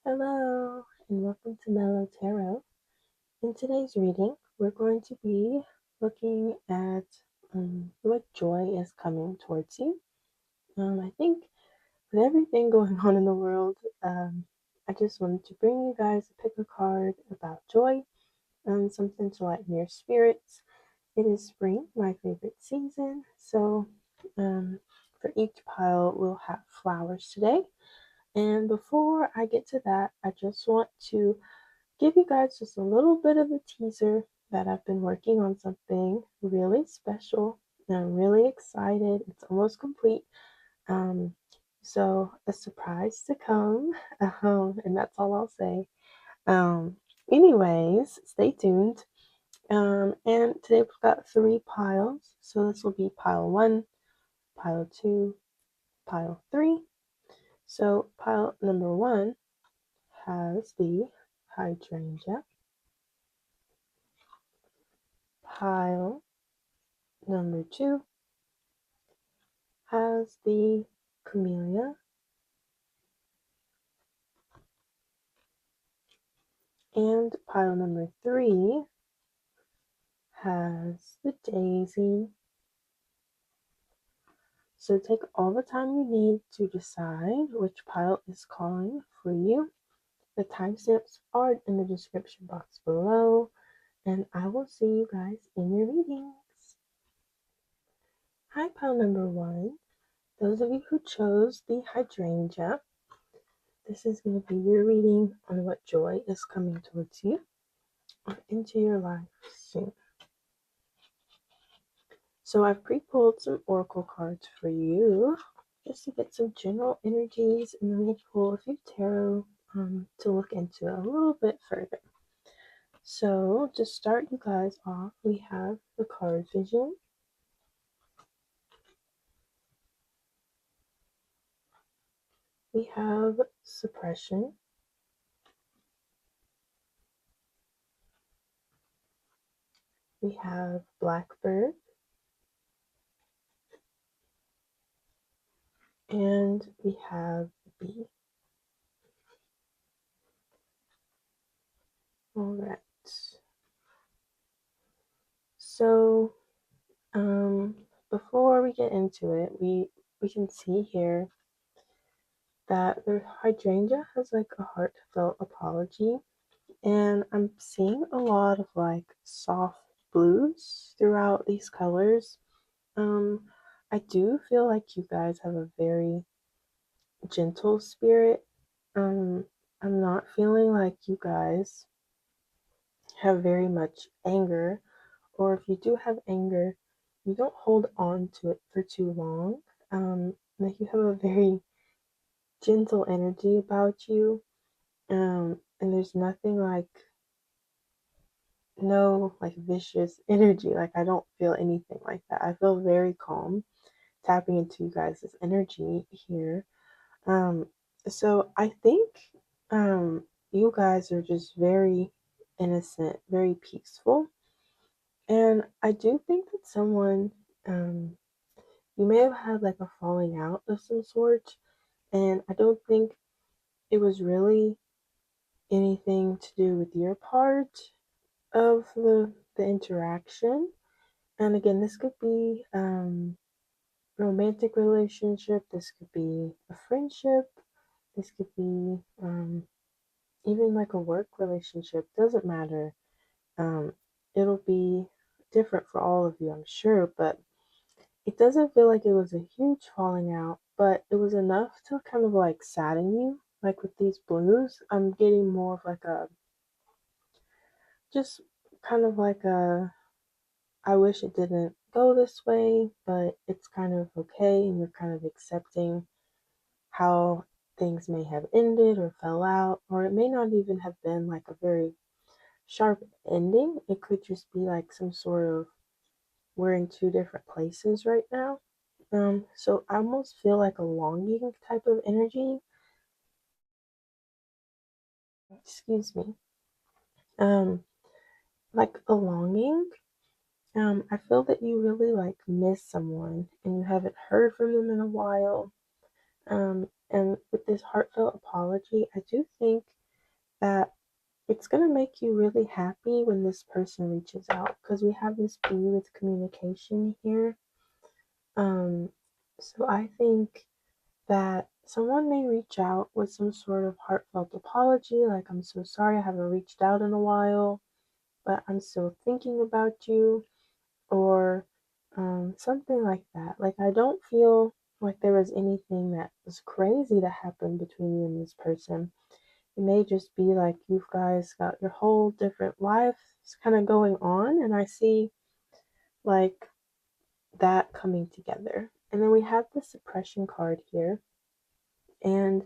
Hello, and welcome to Mellow Tarot. In today's reading, we're going to be looking at what joy is coming towards you. I think with everything going on in the world, I just wanted to bring you guys a pick a card about joy and something to lighten your spirits. It is spring, my favorite season, so for each pile, we'll have flowers today. And before I get to that, I just want to give you guys just a little bit of a teaser that I've been working on something really special and I'm really excited. It's almost complete. Um, so a surprise to come, and that's all I'll say. Um, anyways, stay tuned. And today we've got 3 piles. So this will be pile 1, pile 2, pile 3. So pile number 1 has the hydrangea. Pile number 2 has the Camellia, and pile number 3 has the Daisy. So take all the time you need to decide which pile is calling for you. The timestamps are in the description box below, and I will see you guys in your readings. Hi, pile number 1. Those of you who chose the hydrangea, this is going to be your reading on what joy is coming towards you or into your life soon. So I've pre-pulled some oracle cards for you just to get some general energies, and then we'll pull a few tarot to look into a little bit further. So to start you guys off, we have the card vision. We have suppression. We have blackbird. And we have bee. All right. So before we get into it, we can see here that the hydrangea has like a heartfelt apology, and I'm seeing a lot of like soft blues throughout these colors. um I do feel like you guys have a very gentle spirit. um I'm not feeling like you guys have very much anger, or if you do have anger, you don't hold on to it for too long. Like you have a very gentle energy about you. And there's nothing like no like vicious energy. Like I don't feel anything like that. I feel very calm tapping into you guys' energy here. Um, so I think um you guys are just very innocent, very peaceful. And I do think that someone you may have had like a falling out of some sort, and I don't think it was really anything to do with your part of the interaction. And again, this could be romantic relationship, this could be a friendship, this could be even like a work relationship. Doesn't matter. Um, it'll be different for all of you, I'm sure, but it doesn't feel like it was a huge falling out, but it was enough to kind of like sadden you. Like with these blues, I'm getting more of like a just kind of like a I wish it didn't go this way, but it's kind of okay, and you're kind of accepting how things may have ended or fell out, or it may not even have been like a very sharp ending. It could just be like some sort of we're in two different places right now. So I almost feel like a longing type of energy. Excuse me. Um, like a longing. I feel that you really like miss someone and you haven't heard from them in a while. And with this heartfelt apology, I do think that it's going to make you really happy when this person reaches out, because we have this B with communication here. So I think that someone may reach out with some sort of heartfelt apology, like, I'm so sorry I haven't reached out in a while, but I'm still thinking about you, or something like that. Like, I don't feel like there was anything that was crazy that happened between you and this person. It may just be like you guys got your whole different lives kind of going on, and I see like that coming together. And then we have the suppression card here, and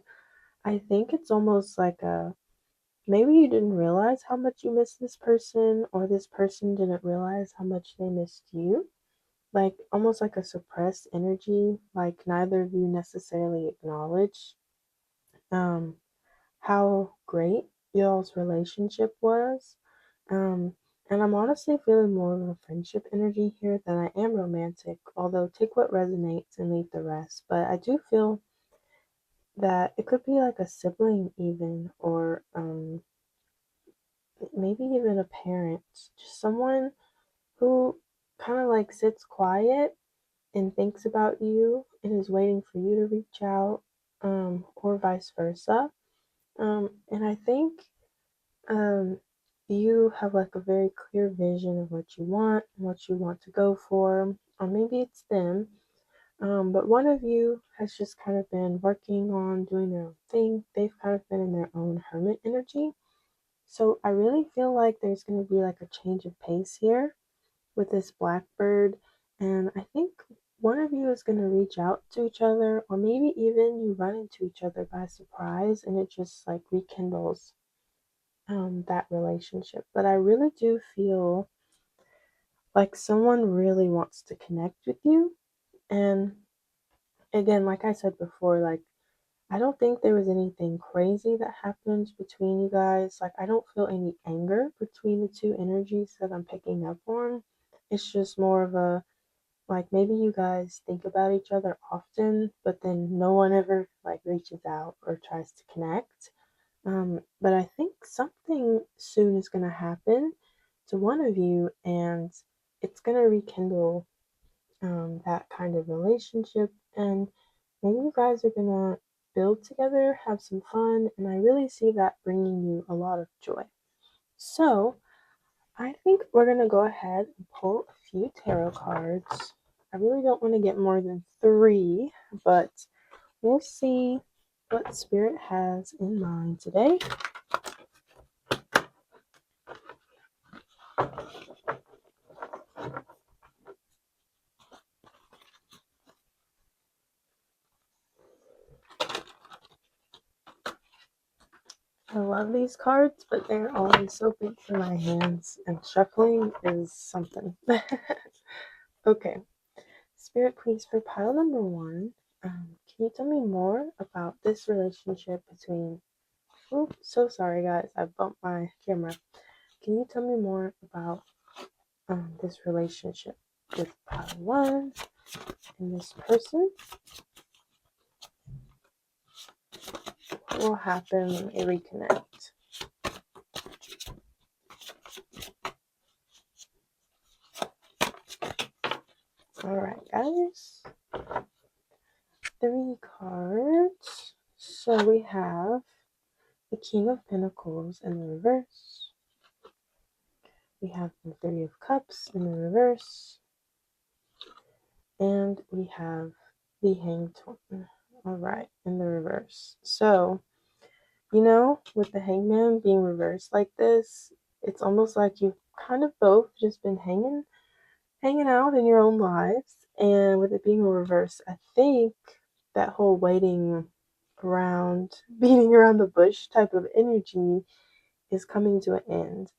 I think it's almost like a maybe you didn't realize how much you missed this person, or this person didn't realize how much they missed you. Like almost like a suppressed energy, like neither of you necessarily acknowledge um, how great y'all's relationship was. Um, and I'm honestly feeling more of a friendship energy here than I am romantic, although take what resonates and leave the rest. But I do feel that it could be like a sibling, even, or maybe even a parent, just someone who kind of like sits quiet and thinks about you and is waiting for you to reach out, or vice versa. And I think um, you have like a very clear vision of what you want and what you want to go for, or maybe it's them. But one of you has just kind of been working on doing their own thing. They've kind of been in their own hermit energy. So I really feel like there's going to be like a change of pace here with this blackbird. And I think one of you is going to reach out to each other, or maybe even you run into each other by surprise and it just like rekindles that relationship. But I really do feel like someone really wants to connect with you. And again, like I said before, like I don't think there was anything crazy that happened between you guys. Like I don't feel any anger between the two energies that I'm picking up on. It's just more of a like maybe you guys think about each other often, but then no one ever like reaches out or tries to connect. But I think something soon is going to happen to one of you, and it's going to rekindle that kind of relationship. And maybe you guys are going to build together, have some fun, and I really see that bringing you a lot of joy. So I think we're going to go ahead and pull a few tarot cards. I really don't want to get more than three, but we'll see what Spirit has in mind today. I love these cards, but they're always so big for my hands, and shuffling is something. Okay, Spirit, please, for pile number one, can you tell me more about this relationship between. Oh, so sorry, guys, I bumped my camera. Can you tell me more about this relationship with pile one and this person? What will happen when they reconnect? Alright, guys. Three cards. So we have the King of Pentacles in the reverse. We have the Three of Cups in the reverse. And we have the Hanged One. Alright, in the reverse. So, with the Hangman being reversed like this, it's almost like you've kind of both just been hanging out in your own lives. And with it being reversed, I think that whole waiting around, beating around the bush type of energy is coming to an end.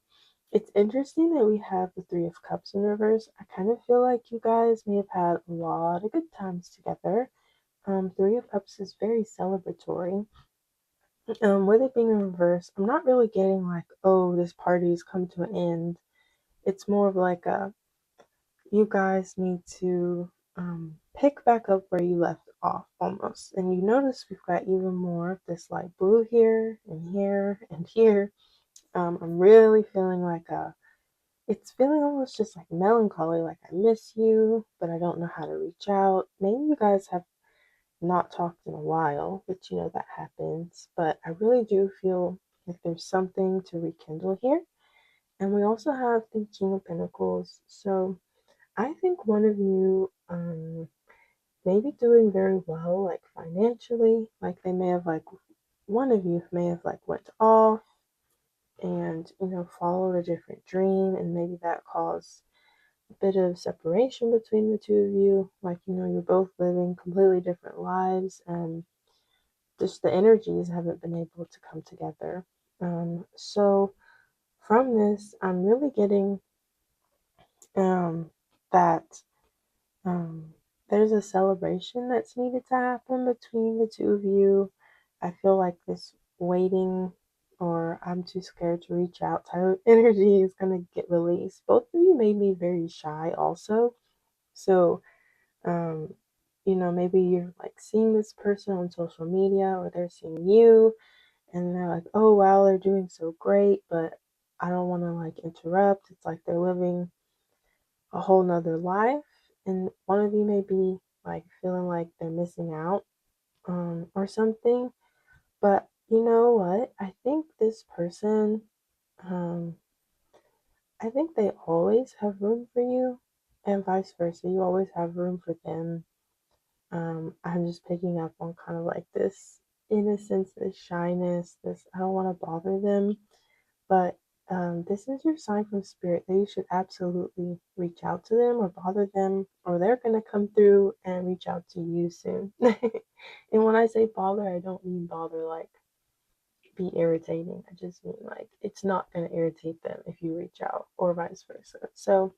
It's interesting that we have the Three of Cups in reverse. I kind of feel like you guys may have had a lot of good times together. Three of Cups is very celebratory. With it being in reverse, I'm not really getting like, oh, this party's come to an end. It's more of like a, you guys need to pick back up where you left off almost. And you notice we've got even more of this light blue here and here and here. I'm really feeling like it's feeling almost just like melancholy, like I miss you, but I don't know how to reach out. Maybe you guys have not talked in a while, which that happens, but I really do feel like there's something to rekindle here. And we also have the King of Pentacles. So I think one of you may be doing very well, like financially. Like they may have like one of you may have like went off and followed a different dream, and maybe that caused a bit of separation between the two of you. Like you're both living completely different lives, and just the energies haven't been able to come together. So from this, I'm really getting um, that um, there's a celebration that's needed to happen between the two of you. I feel like this waiting or I'm too scared to reach out type of energy is going to get released. Both of you made me very shy also. So, um, maybe you're like seeing this person on social media or they're seeing you and they're like, oh, wow, they're doing so great, but I don't want to like interrupt. It's like they're living a whole nother life, and one of you may be like feeling like they're missing out or something. But you know what? I think this person, um, I think they always have room for you, and vice versa. You always have room for them. I'm just picking up on kind of like this innocence, this shyness, this I don't want to bother them. But this is your sign from spirit that you should absolutely reach out to them or bother them, or they're going to come through and reach out to you soon. And when I say bother, I don't mean bother like be irritating. I just mean like it's not going to irritate them if you reach out, or vice versa. So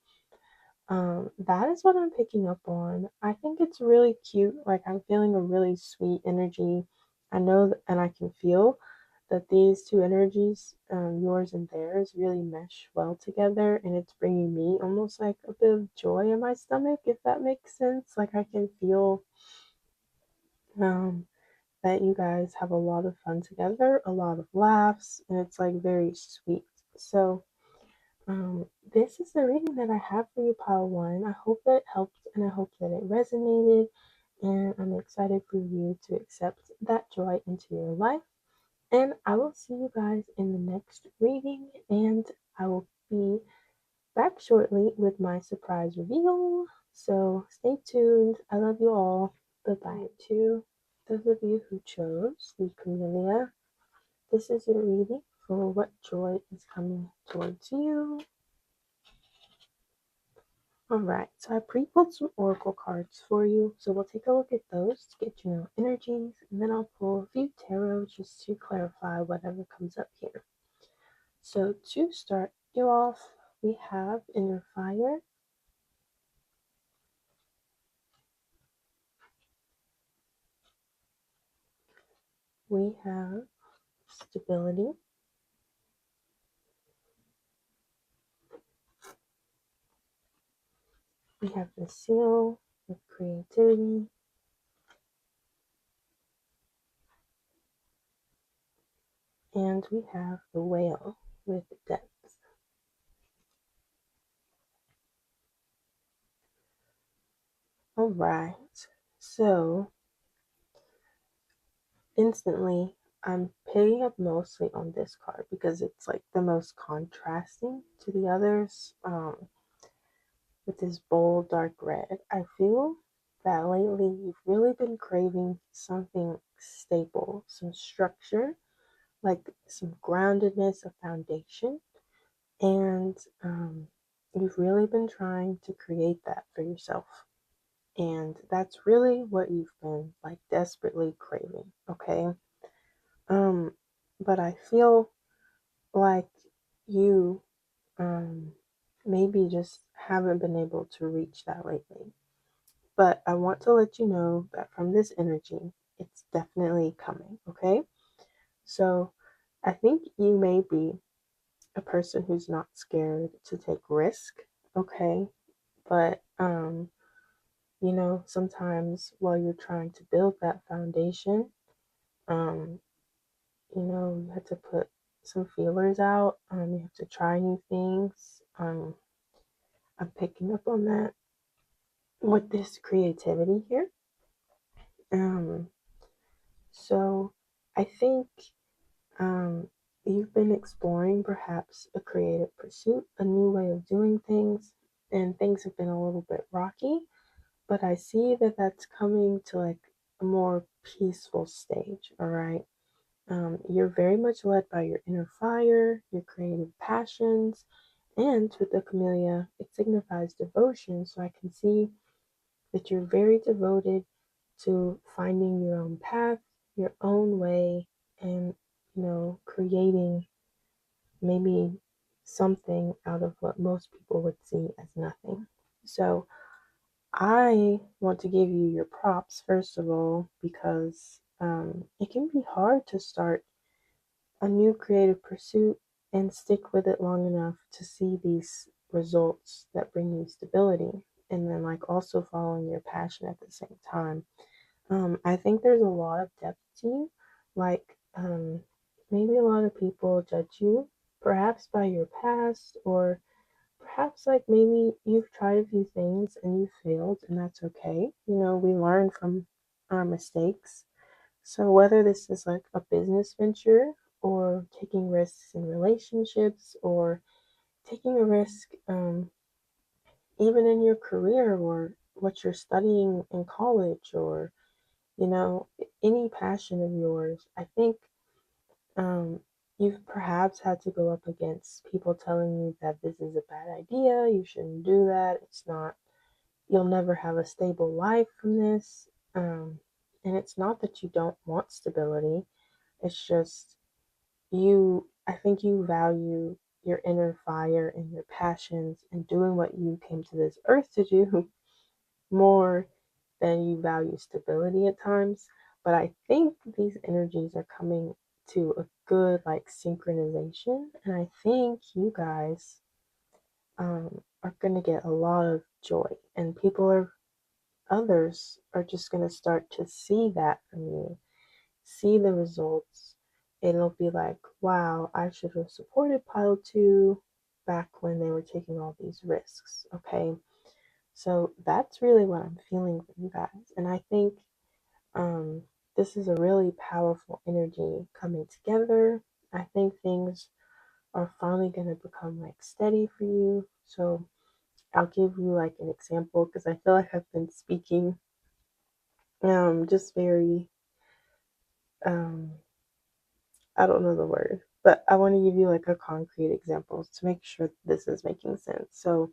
that is what I'm picking up on. I think it's really cute. Like I'm feeling a really sweet energy. I know and I can feel that these two energies, yours and theirs, really mesh well together, and it's bringing me almost like a bit of joy in my stomach, if that makes sense. Like I can feel um, that you guys have a lot of fun together, a lot of laughs, and it's like very sweet. So um, this is the reading that I have for you, Pile One. I hope that it helped and I hope that it resonated. And I'm excited for you to accept that joy into your life. And I will see you guys in the next reading. And I will be back shortly with my surprise reveal. So stay tuned. I love you all. Bye bye. To those of you who chose the Camellia, this is your reading for what joy is coming towards you. Alright, so I pre-pulled some oracle cards for you, so we'll take a look at those to get energies, and then I'll pull a few tarot just to clarify whatever comes up here. So to start you off, we have Inner Fire, we have Stability, we have the Seal with Creativity, and we have the Whale with Depth. Alright, so instantly I'm picking up mostly on this card because it's like the most contrasting to the others. With this bold dark red, I feel that lately you've really been craving something stable, some structure, like some groundedness, a foundation, and you've really been trying to create that for yourself. And that's really what you've been like desperately craving, okay? Um, but I feel like you maybe just haven't been able to reach that lately. But I want to let you know that from this energy, it's definitely coming, okay? So I think you may be a person who's not scared to take risk, okay? But Sometimes while you're trying to build that foundation, um, you have to put some feelers out. You have to try new things. I'm picking up on that with this creativity here. Um, so I think um, you've been exploring perhaps a creative pursuit, a new way of doing things, and things have been a little bit rocky, but I see that that's coming to like a more peaceful stage, all right? You're very much led by your inner fire, your creative passions, and with the camellia, it signifies devotion. So I can see that you're very devoted to finding your own path, your own way, and creating maybe something out of what most people would see as nothing. So I want to give you your props, first of all, because it can be hard to start a new creative pursuit and stick with it long enough to see these results that bring you stability. And then, like, also following your passion at the same time. I think there's a lot of depth to you. Like, maybe a lot of people judge you, perhaps by your past, or perhaps like maybe you've tried a few things and you failed, and that's okay. We learn from our mistakes. So, whether this is like a business venture or taking risks in relationships or taking a risk even in your career or what you're studying in college or, you know, any passion of yours, I think um, you've perhaps had to go up against people telling you that this is a bad idea, you shouldn't do that, it's not, you'll never have a stable life from this. And it's not that you don't want stability, it's just I think you value your inner fire and your passions and doing what you came to this earth to do more than you value stability at times. But I think these energies are coming to a good like synchronization, and I think you guys are going to get a lot of joy, and others are just going to start to see that from you, see the results. It'll be like, wow, I should have supported Pile 2 back when they were taking all these risks. Okay. So that's really what I'm feeling from you guys. And I think um, this is a really powerful energy coming together. I think things are finally going to become like steady for you. So I'll give you like an example because I feel like I've been speaking just very um I don't know the word, but I want to give you like a concrete example to make sure this is making sense. So,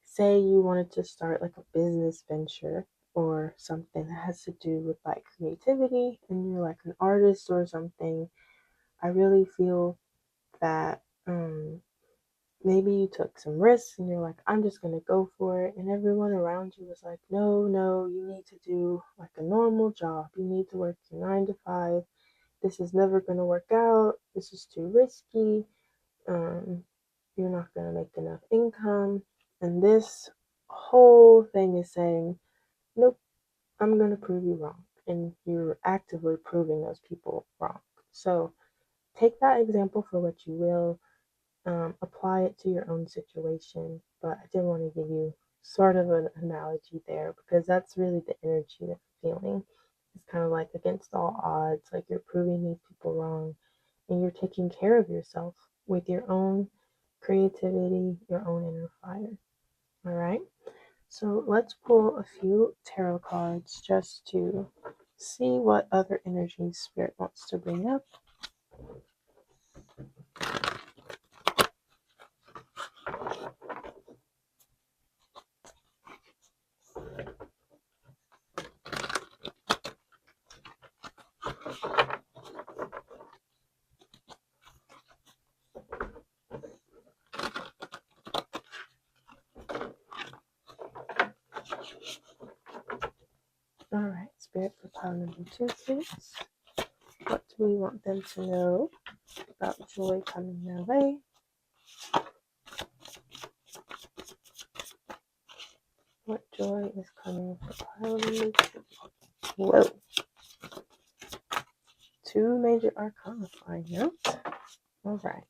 say you wanted to start like a business venture or something that has to do with like creativity and you're like an artist or something. I really feel that maybe you took some risks and you're like, I'm just going to go for it. And everyone around you was like, no, no, you need to do like a normal job. You need to work your 9 to 5. This is never going to work out. This is too risky. Um, you're not going to make enough income. And this whole thing is saying, nope, I'm going to prove you wrong. And you're actively proving those people wrong. So take that example for what you will. Apply it to your own situation. But I did want to give you sort of an analogy there because that's really the energy that I'm feeling. It's kind of like against all odds, like you're proving these people wrong and you're taking care of yourself with your own creativity, your own inner fire. All right. So let's pull a few tarot cards just to see what other energies Spirit wants to bring up. All right, Spirit for pile number 2, please. What do we want them to know about joy coming their way? What joy is coming for pile number 2? Whoa. 2 major arcana flying out. Alright.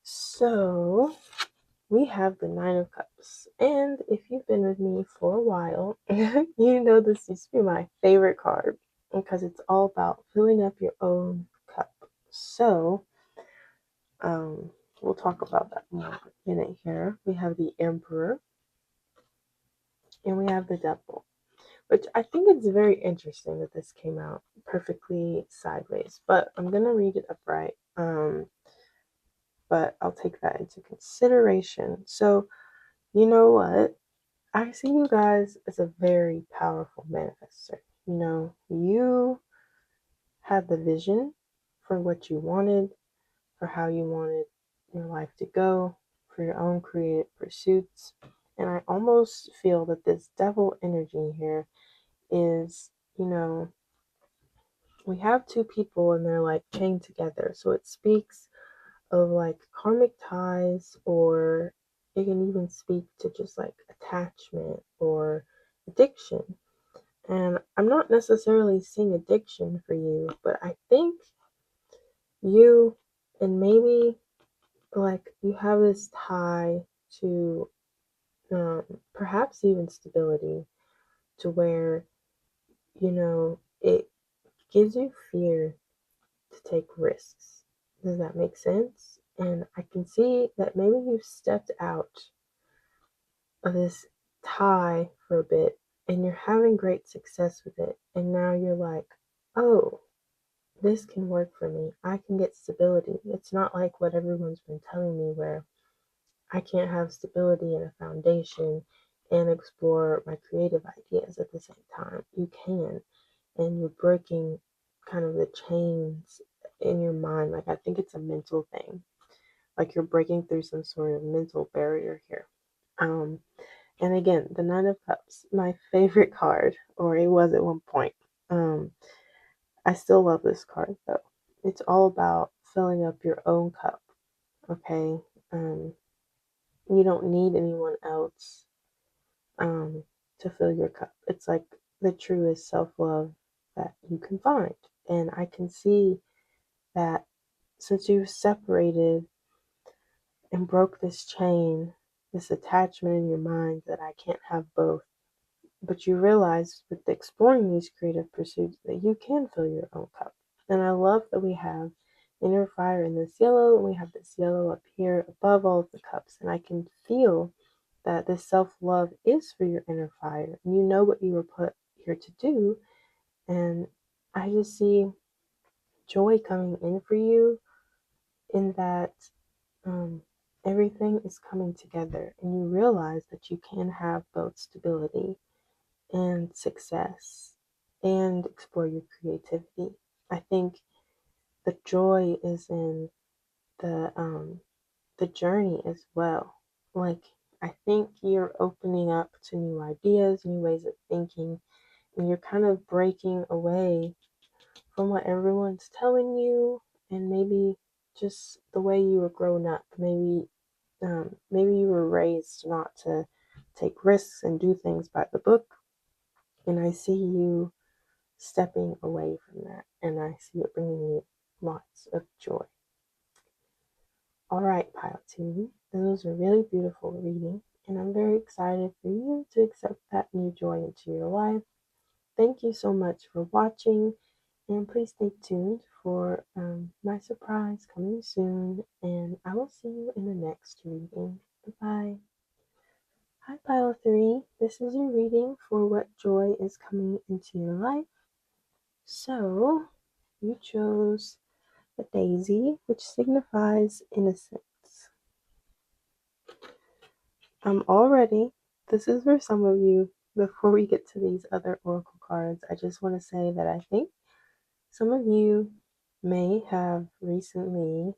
So we have the Nine of Cups. And if you've been with me for a while, you know this used to be my favorite card because it's all about filling up your own cup. So, we'll talk about that more in a minute here. We have the Emperor and we have the Devil, which I think it's very interesting that this came out perfectly sideways, but I'm going to read it upright. But I'll take that into consideration. So, you know what? I see you guys as a very powerful manifester. You know, you had the vision for what you wanted, for how you wanted your life to go, for your own creative pursuits. And I almost feel that this devil energy here is, you know, we have 2 people and they're like chained together. So it speaks of like karmic ties, or it can even speak to just like attachment or addiction. And I'm not necessarily seeing addiction for you, but I think you and maybe like you have this tie to perhaps even stability, to where, you know, it gives you fear to take risks. Does that make sense? And I can see that maybe you've stepped out of this tie for a bit and you're having great success with it. And now you're like, oh, this can work for me. I can get stability. It's not like what everyone's been telling me, where I can't have stability and a foundation and explore my creative ideas at the same time. You can, and you're breaking kind of the chains in your mind. Like, I think it's a mental thing. Like, you're breaking through some sort of mental barrier here. And again, the Nine of Cups, my favorite card, or it was at one point. I still love this card though. It's all about filling up your own cup, okay? You don't need anyone else to fill your cup. It's like the truest self love that you can find. And I can see that since you've separated and broke this chain, this attachment in your mind that I can't have both, but you realize with exploring these creative pursuits that you can fill your own cup. And I love that we have inner fire in this yellow, and we have this yellow up here above all of the cups. And I can feel that this self-love is for your inner fire. And you know what you were put here to do. And I just see joy coming in for you, in that um, everything is coming together. And you realize that you can have both stability and success and explore your creativity. I think the joy is in the journey as well. Like, I think you're opening up to new ideas, new ways of thinking, and you're kind of breaking away from what everyone's telling you, and maybe just the way you were grown up. Maybe you were raised not to take risks and do things by the book, and I see you stepping away from that, and I see it bringing you lots of joy. All right, Pile 2, this was a really beautiful reading, and I'm very excited for you to accept that new joy into your life. Thank you so much for watching, and please stay tuned for my surprise coming soon, and I will see you in the next reading. Bye-bye. Hi, Pile 3. This is your reading for what joy is coming into your life. So, you chose the daisy, which signifies innocence. Already, this is for some of you. Before we get to these other oracle cards, I just want to say that I think some of you may have recently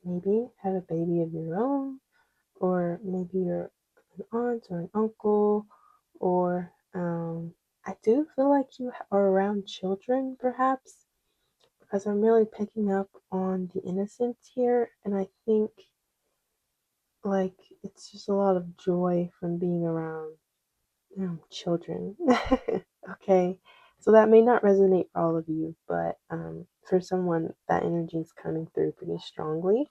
maybe had a baby of your own, or maybe you're an aunt or an uncle, or I do feel like you are around children, perhaps, because I'm really picking up on the innocence here, and I think like it's just a lot of joy from being around children. Okay, so that may not resonate for all of you, but for someone, that energy is coming through pretty strongly.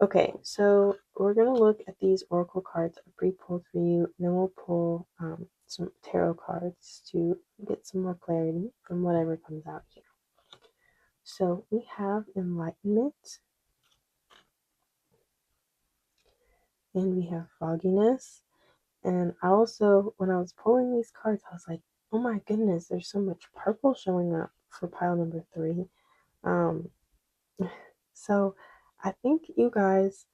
Okay, so we're gonna look at these oracle cards I pre-pulled for you, and then we'll pull some tarot cards to get some more clarity from whatever comes out here. So we have enlightenment, and we have fogginess. And I also, when I was pulling these cards, I was like, oh my goodness, there's so much purple showing up for pile number 3. Um, so I think you guys,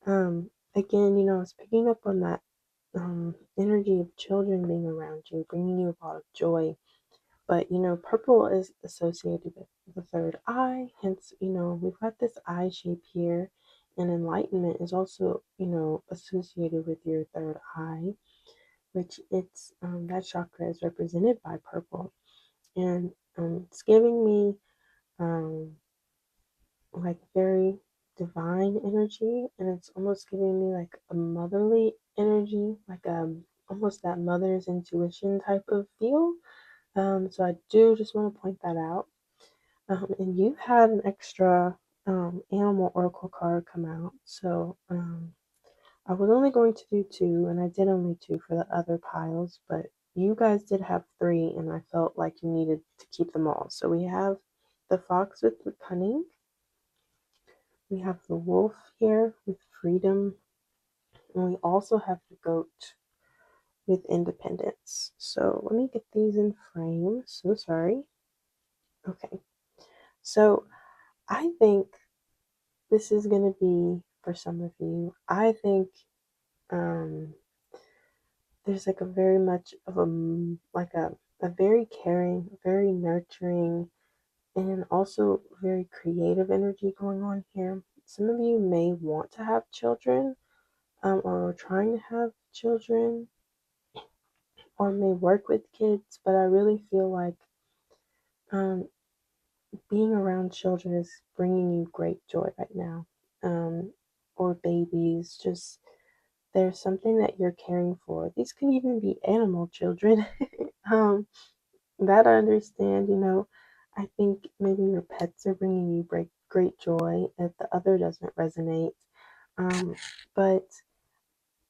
again, I was picking up on that energy of children being around you, bringing you a lot of joy. But purple is associated with the third eye, hence, we've got this eye shape here, and enlightenment is also, associated with your third eye, which it's that chakra is represented by purple, and it's giving me um, like very divine energy, and it's almost giving me like a motherly energy, like almost that mother's intuition type of feel. So I do just want to point that out. And you had an extra animal oracle card come out, so I was only going to do 2, and I did only 2 for the other piles, but you guys did have 3, and I felt like you needed to keep them all. So we have the fox with the cunning, we have the wolf here with freedom, and we also have the goat with independence. So let me get these in frame. So sorry. Okay. So I think this is going to be for some of you. I think um, there's like a very much of a very caring, very nurturing, and also very creative energy going on here. Some of you may want to have children, or are trying to have children, or may work with kids, but I really feel like um, being around children is bringing you great joy right now. Or babies, just there's something that you're caring for. These could even be animal children. um, that I understand, I think maybe your pets are bringing you great joy if the other doesn't resonate. Um, but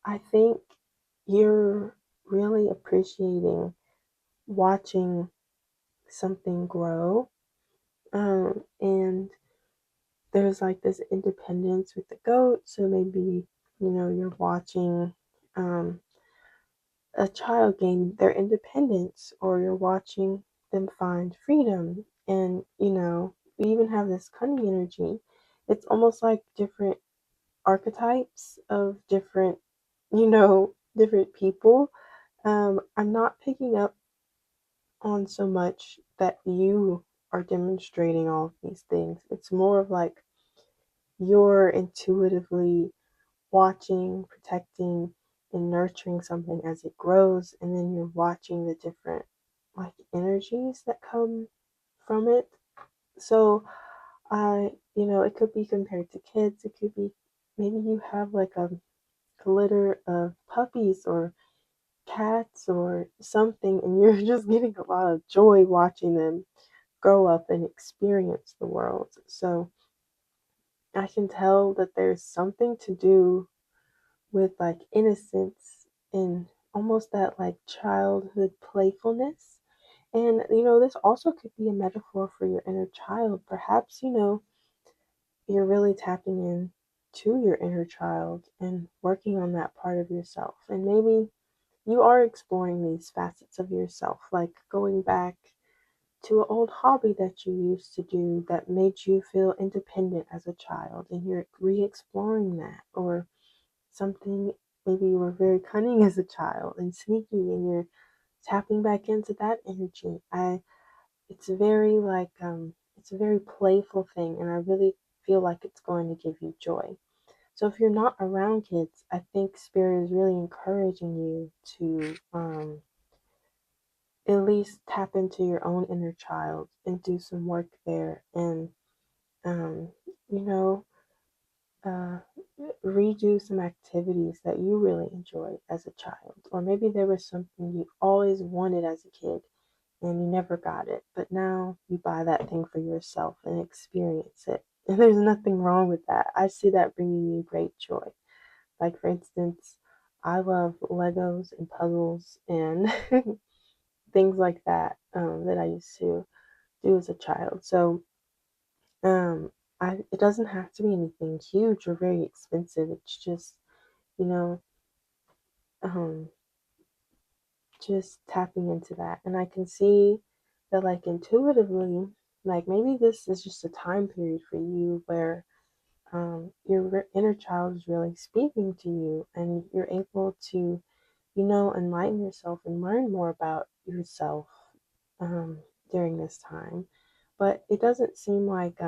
I think you're really appreciating watching something grow. And there's like this independence with the goat. So maybe, you're watching um, a child gain their independence, or you're watching them find freedom. And, we even have this cunning energy. It's almost like different archetypes of different people. I'm not picking up on so much that you are demonstrating all of these things. It's more of like you're intuitively watching, protecting, and nurturing something as it grows, and then you're watching the different like energies that come from it. So it could be compared to kids. It could be maybe you have like a litter of puppies or cats or something, and you're just getting a lot of joy watching them grow up and experience the world. So I can tell that there's something to do with like innocence and almost that like childhood playfulness. And this also could be a metaphor for your inner child. Perhaps, you're really tapping in to your inner child and working on that part of yourself. And maybe you are exploring these facets of yourself, like going back to an old hobby that you used to do that made you feel independent as a child, and you're re exploring that. Or something, maybe you were very cunning as a child and sneaky, and you're tapping back into that energy. It's very like it's a very playful thing, and I really feel like it's going to give you joy. So if you're not around kids, I think spirit is really encouraging you to at least tap into your own inner child and do some work there. And um you know uh, redo some activities that you really enjoyed as a child. Or maybe there was something you always wanted as a kid and you never got it, but now you buy that thing for yourself and experience it. And there's nothing wrong with that. I see that bringing you great joy. Like, for instance, I love Legos and puzzles and things like that that I used to do as a child. So, um, it doesn't have to be anything huge or very expensive. It's just, you know, um, just tapping into that. And I can see that, like, intuitively, like, maybe this is just a time period for you where your inner child is really speaking to you and you're able to, enlighten yourself and learn more about yourself um, during this time. But it doesn't seem like,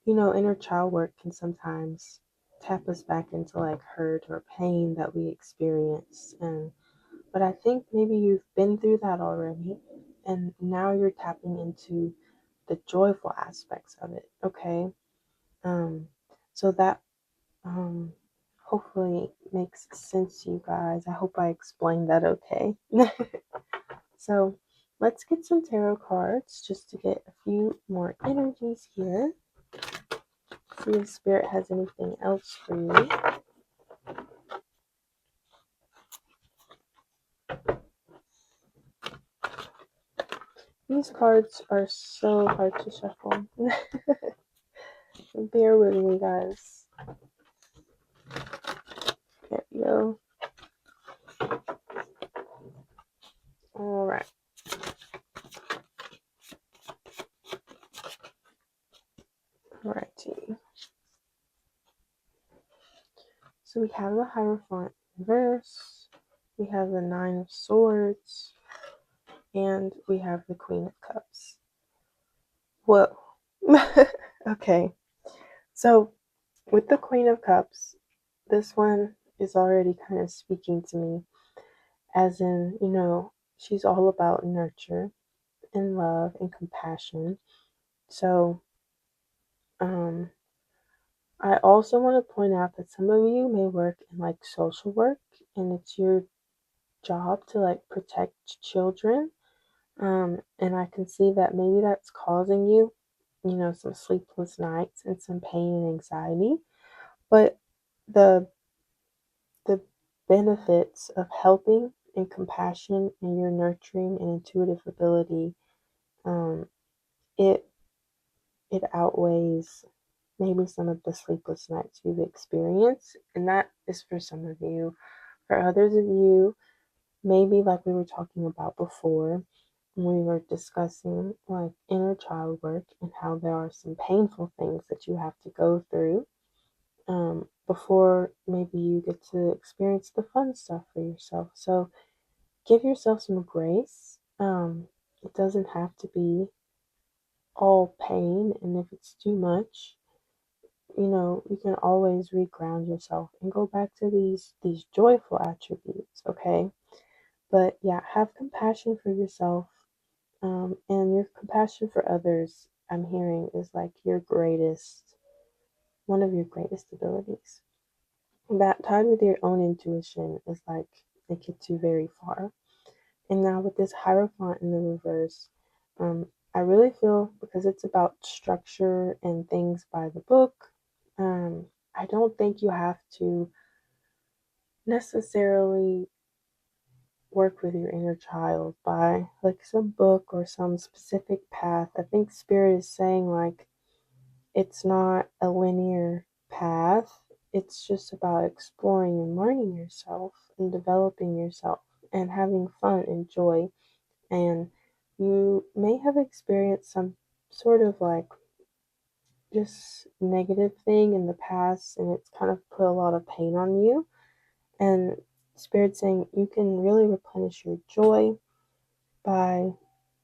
inner child work can sometimes tap us back into like hurt or pain that we experience. But I think maybe you've been through that already, and now you're tapping into the joyful aspects of it. Okay, um, so that um, hopefully makes sense to you guys. I hope I explained that okay. So let's get some tarot cards just to get a few more energies here. See if Spirit has anything else for you. These cards are so hard to shuffle. Bear with me, guys. There we go. All right. Alrighty. So we have the Hierophant reverse, we have the Nine of Swords, and we have the Queen of Cups. Whoa. Okay. So with the Queen of Cups, this one is already kind of speaking to me, as in, she's all about nurture and love and compassion. So, um, I also want to point out that some of you may work in like social work and it's your job to like protect children. And I can see that maybe that's causing you, some sleepless nights and some pain and anxiety. But the the benefits of helping and compassion and your nurturing and intuitive ability, um, it it outweighs maybe some of the sleepless nights you've experienced, and that is for some of you. For others of you, maybe like we were talking about before, when we were discussing like inner child work and how there are some painful things that you have to go through before maybe you get to experience the fun stuff for yourself. So give yourself some grace. It doesn't have to be all pain, and if it's too much, you can always reground yourself and go back to these joyful attributes. Okay, but yeah, have compassion for yourself, and your compassion for others, I'm hearing, is like one of your greatest abilities. That tied with your own intuition is like it gets you very far. And now with this Hierophant in the reverse, I really feel, because it's about structure and things by the book, I don't think you have to necessarily work with your inner child by like some book or some specific path. I think Spirit is saying like it's not a linear path. It's just about exploring and learning yourself and developing yourself and having fun and joy. And you may have experienced some sort of like just negative thing in the past, and it's kind of put a lot of pain on you. And Spirit saying you can really replenish your joy by,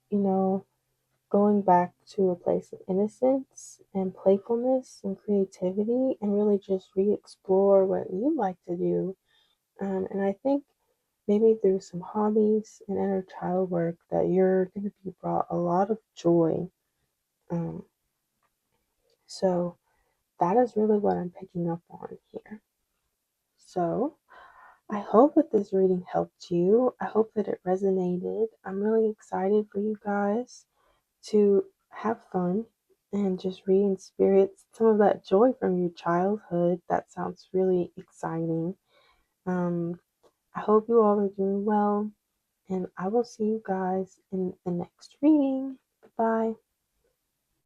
you know, going back to a place of innocence and playfulness and creativity and really just re explore what you like to do. And I think maybe through some hobbies and inner child work that you're going to be brought a lot of joy. Um, so that is really what I'm picking up on here. So I hope that this reading helped you. I hope that it resonated. I'm really excited for you guys to have fun and just re-experience some of that joy from your childhood. That sounds really exciting. Um, I hope you all are doing well, and I will see you guys in the next reading. Goodbye.